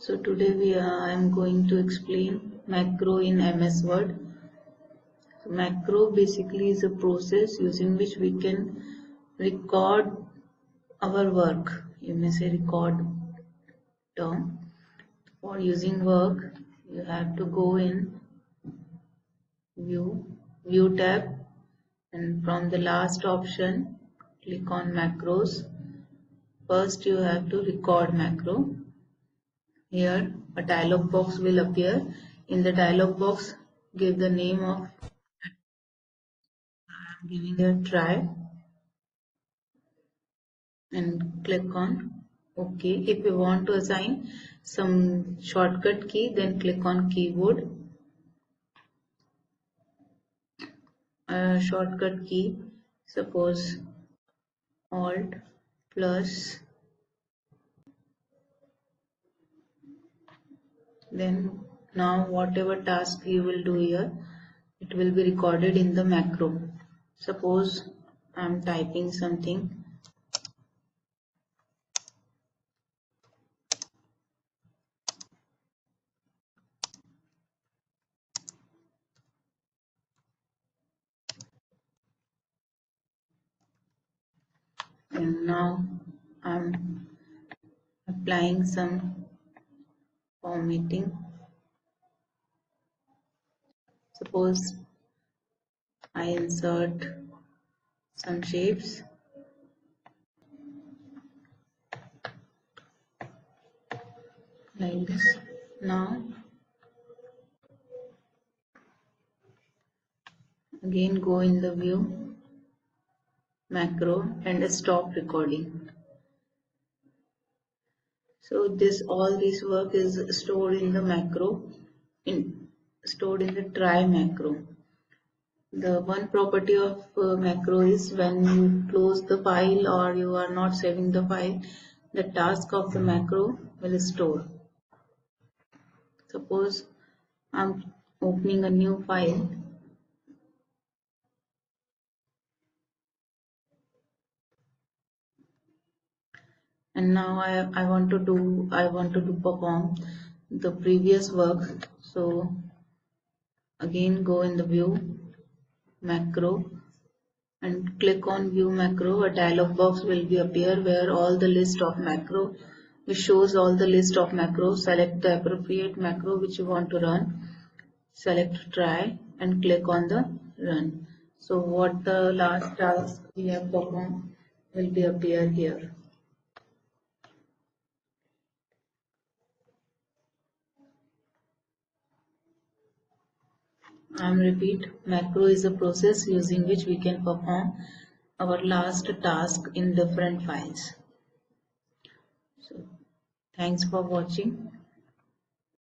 So today I am going to explain macro in MS Word. So macro basically is a process using which we can record our work. You may say record term. For using work, you have to go in view tab, and from the last option click on macros. First you have to record macro. Here a dialog box will appear. In the dialog box, give the name of, I'm giving a try, and click on OK. If you want to assign some shortcut key, then click on keyboard. Shortcut key, suppose Alt plus, then now whatever task you will do here, it will be recorded in the macro. Suppose I'm typing something, and now I'm applying some formatting. Suppose I insert some shapes, like this. Now again go in the view macro and stop recording. So all this work is stored in the macro, stored in the try macro. The one property of macro is when you close the file or you are not saving the file, the task of the macro will store. Suppose I'm opening a new file, and now I want to perform the previous work. So again go in the view macro and click on view macro. A dialog box will be appear where all the list of macro, which shows all the list of macros. Select the appropriate macro which you want to run, select try and click on the run. So what the last task we have performed will be appear here. Repeat, macro is a process using which we can perform our last task in different files. So thanks for watching.